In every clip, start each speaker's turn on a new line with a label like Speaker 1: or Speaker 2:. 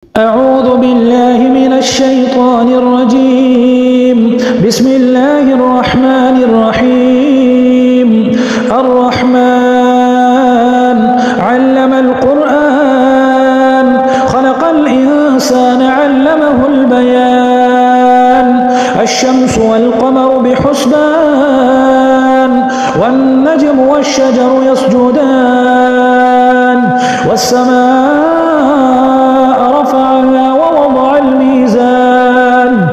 Speaker 1: أعوذ بالله من الشيطان الرجيم. بسم الله الرحمن الرحيم. الرحمن علم القرآن خلق الإنسان علمه البيان. الشمس والقمر بحسبان والنجم والشجر يسجدان والسماء رفعها ووضع الميزان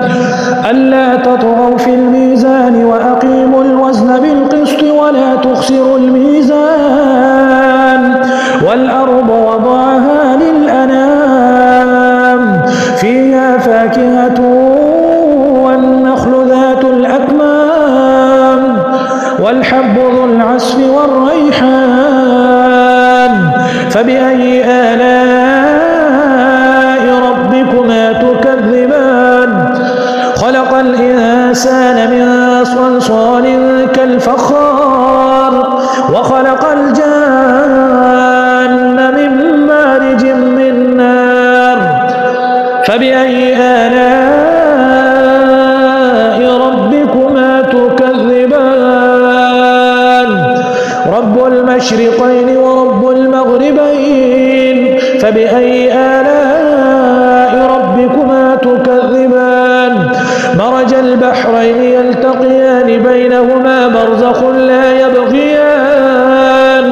Speaker 1: ألا تطغوا في الميزان وأقيموا الوزن بالقسط ولا تخسروا الميزان والأرض وضعها للأنام فيها فاكهة والنخل ذات الأكمام والحب ذو العصف والريحان فبأي آلاء ربكما تكذبان. خلق الإنسان من صلصال كالفخار وخلق الجان من مارج من نار فبأي آلاء ربكما تكذبان. رب المشرقين ورب المغربين فبأي آلاء ربكما تكذبان. مرج البحرين يلتقيان بينهما برزخ لا يبغيان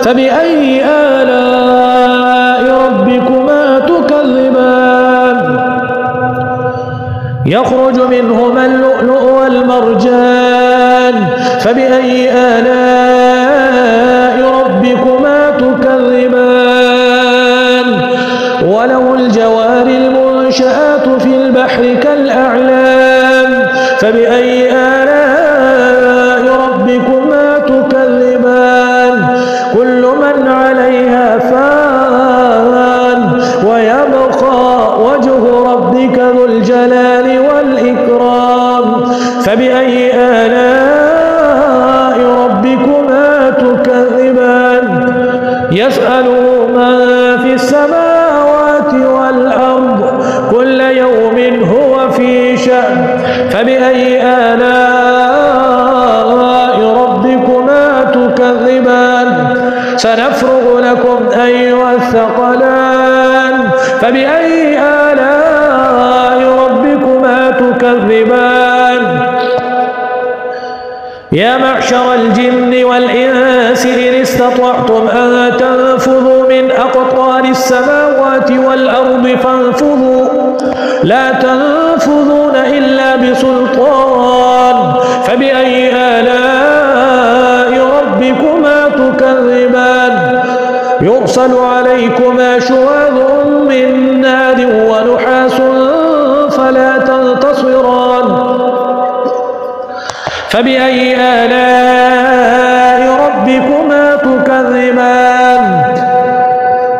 Speaker 1: فبأي آلاء ربكما تكذبان. يخرج منهما اللؤلؤ والمرجان فبأي آلاء ربكما تكذبان. وله الجوار المنشآت في البحر كالأعلام فبأي آلاء ربكما تكذبان. كل من عليها فان ويبقى وجه ربك ذو الجلال والإكرام فبأي آلاء ربكما تكذبان. يسأله من في السماوات والأرض كل يوم هو في شأن فبأي آلاء ربكما تكذبان. سنفرغ لكم أيها الثقلان فبأي آلاء ربكما تكذبان. يا معشر الجن والإنس إن استطعتم أن تنفذوا من أقطار السماوات والأرض فانفذوا لا تنفذون إلا بسلطان فبأي آلاء ربكما تكذبان. يرسل عليكما شواظ من نار ونحاس فلا تنتصران فبأي آلاء ربكما تكذبان.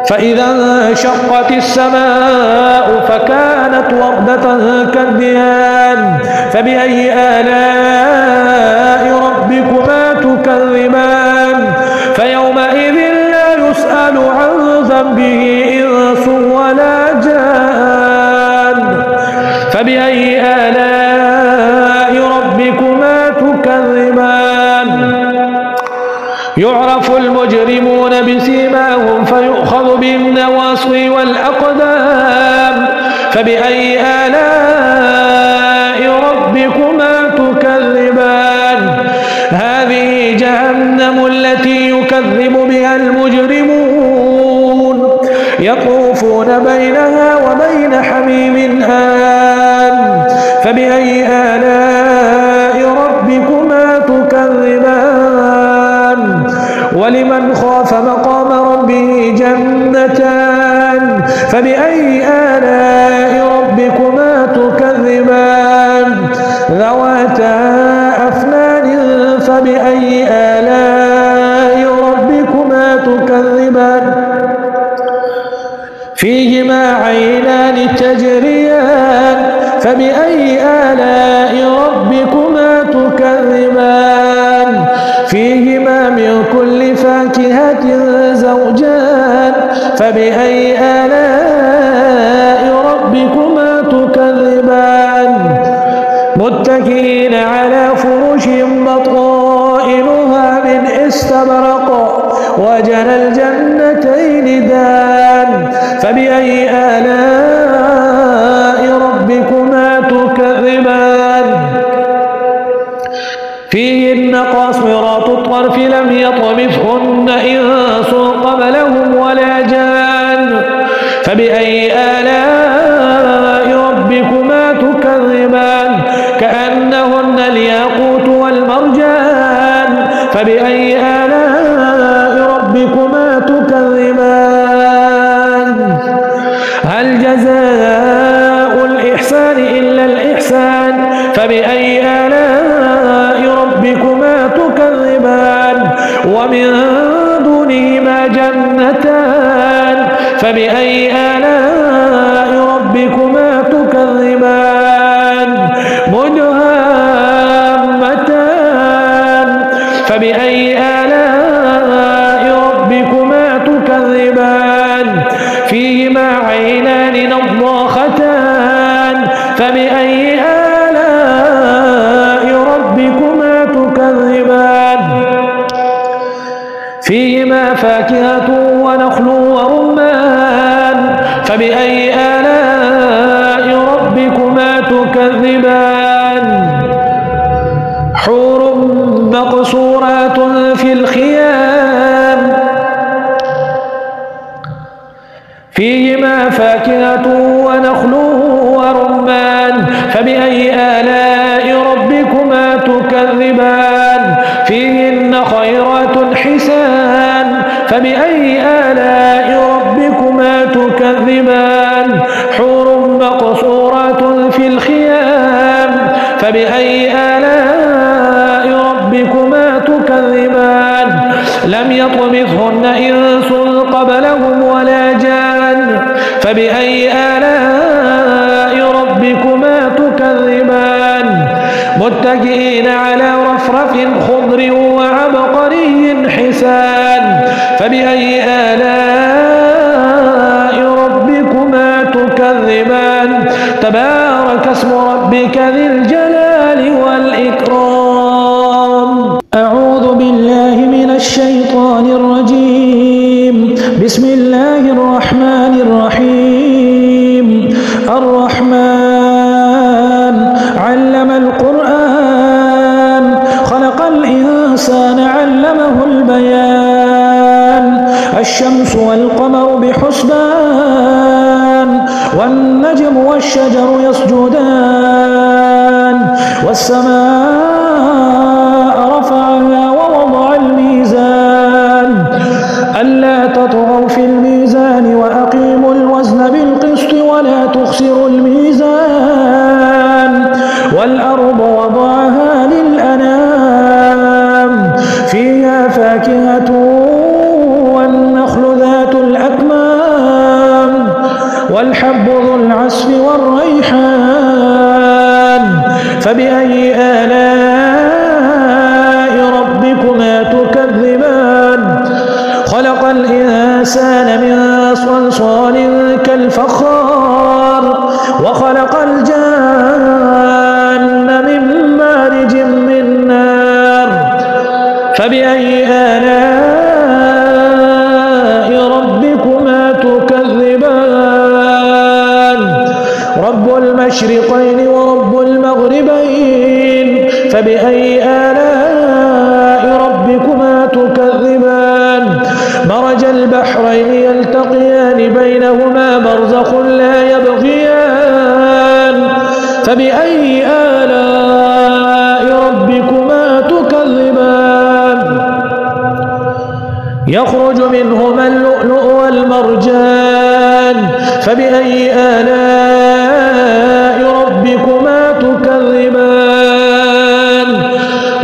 Speaker 1: فإذا انشقت السماء فكانت وردة كالدهان فبأي آلاء ربكما تكذبان. فيومئذ لا يسأل عن ذنبه إنس ولا جان فبأي آلاء ربكما تكذبان. يعرف المجرمون بسيماهم فيؤخذ بالنواصي والأقدام فبأي آلاء ربكما تكذبان. هذه جهنم التي يكذب بها المجرمون يطوفون بينها وبين حميم آن فبأي آلاء ربكما تكذبان. ولمن خاف مقام ربه جنتان فبأي آلاء ربكما تكذبان. ذواتا أفنان فبأي آلاء ربكما تكذبان. فيهما عينان تجريان فبأي آلاء ربكما تكذبان. فيهما من كل فاكهة زوجان فبأي آلاء متكئين على فرش بطائنها من استبرق وجنى الجنتين دان فبأي آلاء ربكما تكذبان فيهن قاصرات الطرف لم يطمثهن إنس قبلهم ولا جان فبأي آلاء ربكما تكذبان كأنهن الياقوت والمرجان فبأي آلاء ربكما تكذبان هل جزاء الإحسان إلا الإحسان فبأي آلاء ربكما تكذبان ومن دونهما جنتان فبأي آلاء ربكما تكذبان مدهامتان فبأي آلاء ربكما تكذبان فيهما عينان نضاختان فبأي آلاء ربكما تكذبان فيهما فاكهة ونخل ورمان فبأي آلاء ربكما تكذبان حور مقصورات في الخيام فيهما فاكهة ونخل ورمان فبأي آلاء ربكما تكذبان فيهن خيرات حسان فبأي آلاء ربكما تكذبان حور مقصورات في الخيام فبأي آلاء ربكما تكذبان لم يطمثهن إنس قبلهم ولا جان فبأي آلاء ربكما تكذبان متكئين على رفرف خضر وعبقري حسان فبأي آلاء ربكما تكذبان تبارك اسم ربك ذي الجلال والإكرام أعوذ بالله من الشيطان الرجيم بسم الله الرحمن الرحيم الرحمن علم القرآن خلق الإنسان علمه البيان الشمس والقمر بحسبان والنجم والشجر يسجدان والسماء رفعها ووضع الميزان ألا تطغوا في الميزان وأقيموا الوزن بالقسط ولا تخسروا الميزان والأرض وضعها للأنام فيها فاكهة والنخل ذات الأكمام والحب ذو العصف والريحان فبأي آلاء ربكما تكذبان خلق الإنسان من صلصال كالفخار وخلق الجان من مارج من نار فبأي آلاء ربكما تكذبان رب المشرقين ورب المغربين فبأي آلاء ربكما تكذبان مرج البحرين يلتقيان بينهما برزخ لا يبغيان فبأي آلاء ربكما تكذبان يخرج منهما اللؤلؤ والمرجان فبأي آلاء ربكما تكذبان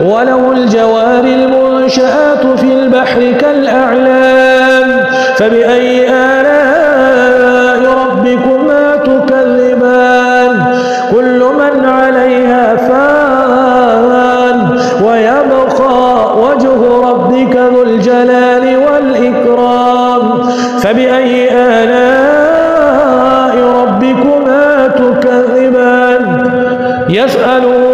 Speaker 1: وله الجوار المنشآت في البحر كالأعلام فبأي آلاء ربكما تكذبان كل من عليها فان ويبقى وجه ربك ذو الجلال والإكرام فبأي آلاء ربكما تكذبان يسأله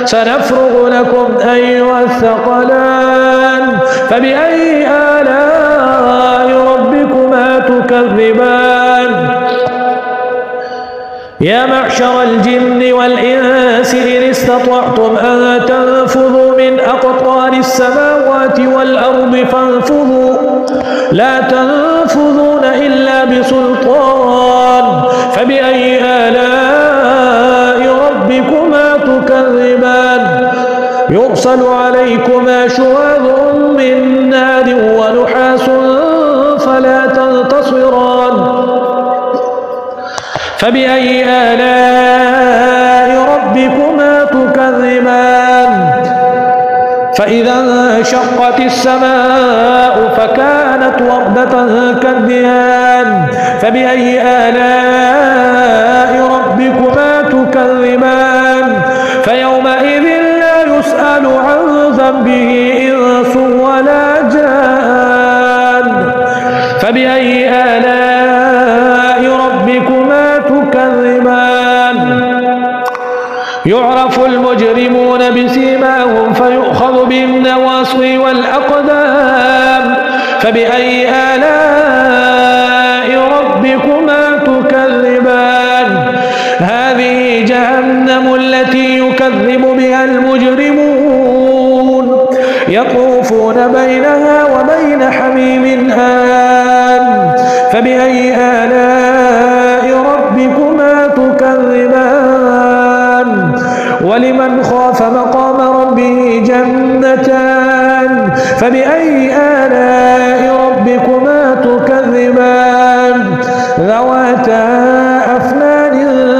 Speaker 1: سنفرغ لكم أيها الثقلان فبأي آلاء ربكما تكذبان يا معشر الجن والإنس إن استطعتم أن تنفذوا من أقطار السماوات والأرض فانفذوا لا تنفذون إلا بسلطان فبأي آلاء ربكما تكذبان يرسل عليكما شواظ من نار ونحاس فلا تنتصران فبأي آلاء ربكما تكذبان فإذا انشقت السماء فكانت وردة كالدهان فبأي آلاء ربكما تكذبان فيومئذ لا يسأل عن ذنبه إنس ولا جان فبأي آلاء ربكما تكذبان يعرف المجرمون بسيماهم فيؤخذ بالنواصي والأقدام فبأي آلاء ربكما تكذبان هذه جهنم التي يكذب بها المجرمون يطوفون بينها وبين حميم آن فبأي آلاء ربكما تكذبان ولمن خاف مقام ربه جنتان فبأي آلاء ربكما تكذبان ذواتا أفنان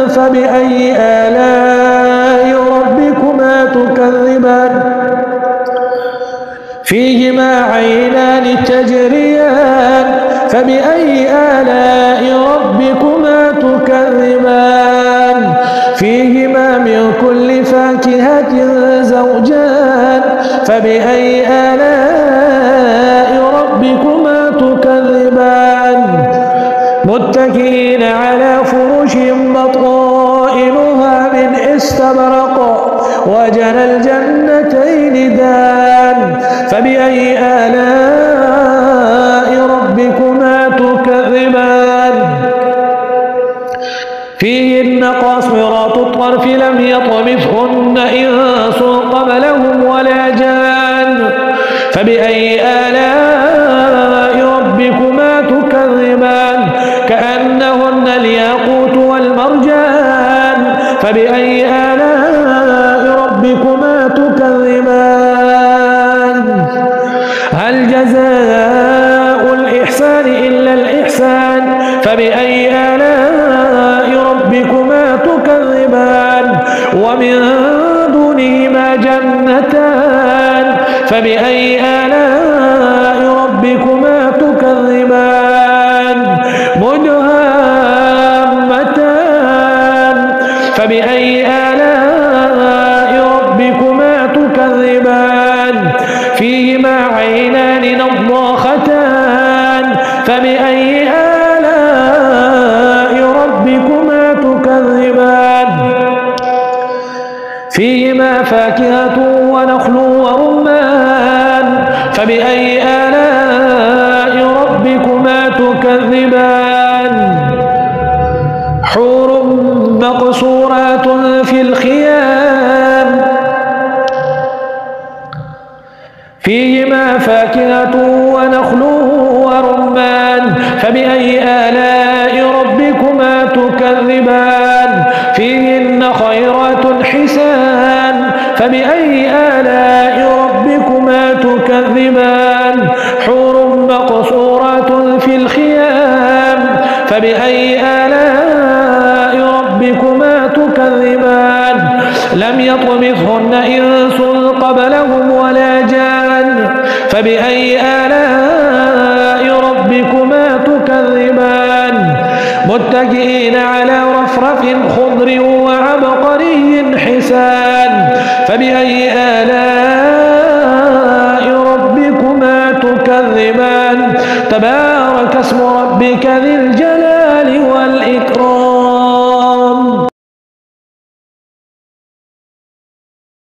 Speaker 1: فبأي آلاء ربكما تكذبان فيهما عينان تجريان فبأي آلاء ربكما تكذبان فيهما من كل فاكهة زوجان فبأي آلاء ربكما تكذبان متكئين على فرش بطائنها من استبرق وجنى الجنتين دان فبأي آلاء ربكما تكذبان فيهن قاصرات الطرف لم يطمثهن إنس قبلهم ولا جان فبأي آلاء ربكما تكذبان كأنهن الياقوت والمرجان فبأي آلاء ربكما تكذبان هل جزاء الإحسان إلا الإحسان فبأي آلاء ربكما تكذبان ومن دونهما جنتان فبأي آلاء ربكما تكذبان مدهامتان فبأي آلاء ربكما تكذبان فيهما عينان نضاختان فبأي آلاء ربكما تكذبان فيهما فاكهة ونخل ورمان فبأي آلاء ربكما تكذبان حور مقصورات في الخيام فيهما فاكهة ونخل ورمان فبأي آلاء ربكما تكذبان فيهن خيرات حسان فبأي آلاء ربكما تكذبان حور مقصورات في الخيام فبأي آلاء ربكما تكذبان لم يطمثهن إنس قبلهم ولا جان فبأي آلاء ربكما تكذبان متكئين على رفرف خضر وعبقري حسان فبأي آلاء ربكما تكذبان تبارك اسم ربك ذي الجلال والإكرام